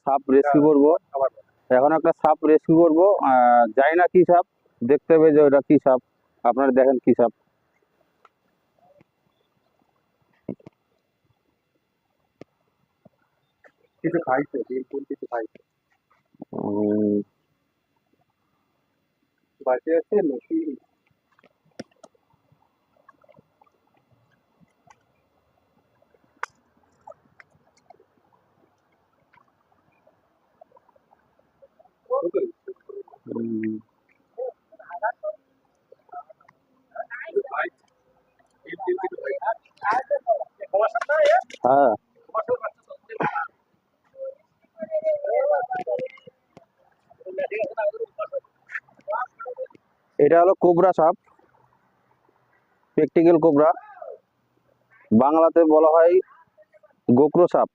সাপ রেস্কিউ করবো। এখন একটা সাপ রেস্কিউ করবো, জানি না কি সাপ, দেখতে হবে যে ওটা কি সাপ। আপনারা দেখেন কি সাপ। কিছু খাইছে, বিলকুল কিছু খাইছে। বাঁচে আছে নাকি? হ্যাঁ, এটা হলো কোবরা সাপ, প্র্যাকটিক্যাল কোবরা। বাংলাতে বলা হয় গোকরো সাপ।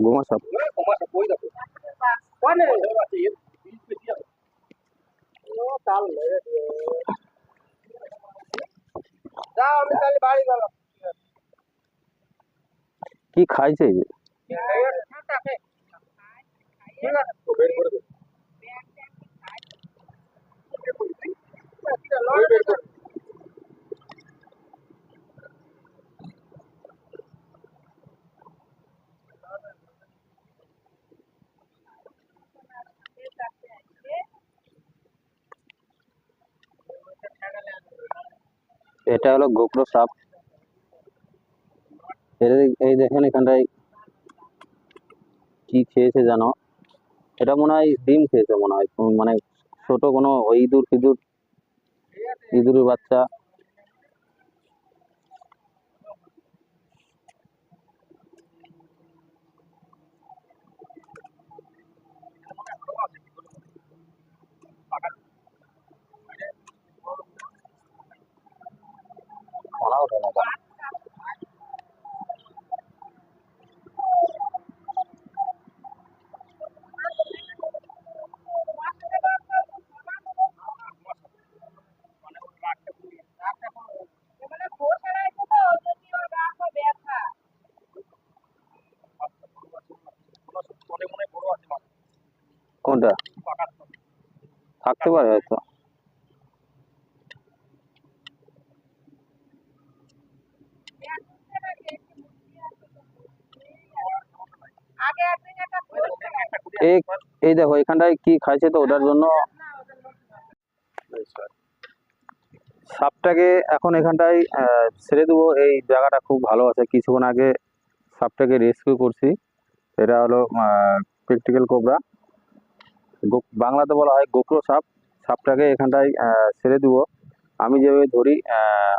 গোমা সাপ। কি খাইছে? এটা হলো গোকরো সাপ। এই দেখেন এখানটায় কি খেয়েছে জানো? এটা মনে হয় ডিম খেয়েছে মনে হয়, মানে ছোট কোনো ইঁদুর ফিদুর, ইঁদুরের বাচ্চা। খাওয়া ওঠে না কেন? কোনটা থাকতে পারে হয়তো। এই এই দেখো এখানটায় কি খাইছে, তো ওটার জন্য সাপটাকে এখন এখানটায় ছেড়ে দেবো। এই জায়গাটা খুব ভালো আছে, কিছুক্ষণ আগে সাপটাকে রেস্কিউ করছি। এটা হলো প্র্যাকটিক্যাল কোবরা, বাংলাতে বলা হয় গোকরো সাপ। সাপটাকে এখানটায় ছেড়ে দিব। আমি যেভাবে ধরি,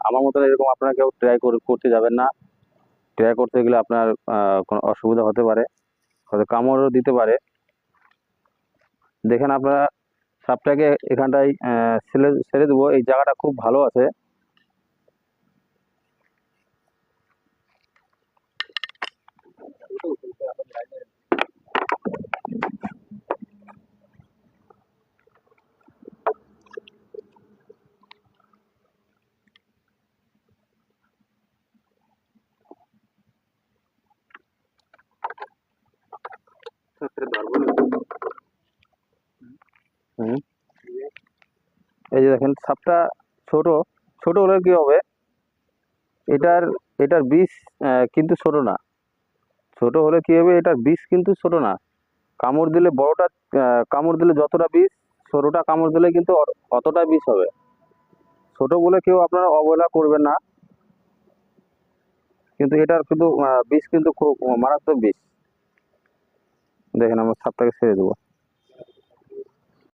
আমার মতন এরকম আপনারা কেউ ট্রাই করতে যাবেন না। ট্রাই করতে গেলে আপনার কোনো অসুবিধা হতে পারে, হয়তো কামড়ও দিতে পারে। দেখেন আপনারা, সাপটাকে এখানটায় ছেড়ে দেবো। এই জায়গাটা খুব ভালো আছে। এই যে দেখেন সাপটা ছোট, ছোট হলে কি হবে, এটার এটার বিষ কিন্তু ছোট না। ছোট হলে কি হবে, এটার বিষ কিন্তু ছোট না। কামড় দিলে বড়টা কামড় দিলে যতটা বিষ, ছোটটা কামড় দিলে কিন্তু অতটা বিষ হবে। ছোট বলে কেউ আপনারা অবহেলা করবেন না, কিন্তু এটার কিন্তু বিষ কিন্তু খুব মারাত্মক বিষ। দেখেন আমার সাপটাকে ছেড়ে দেবো।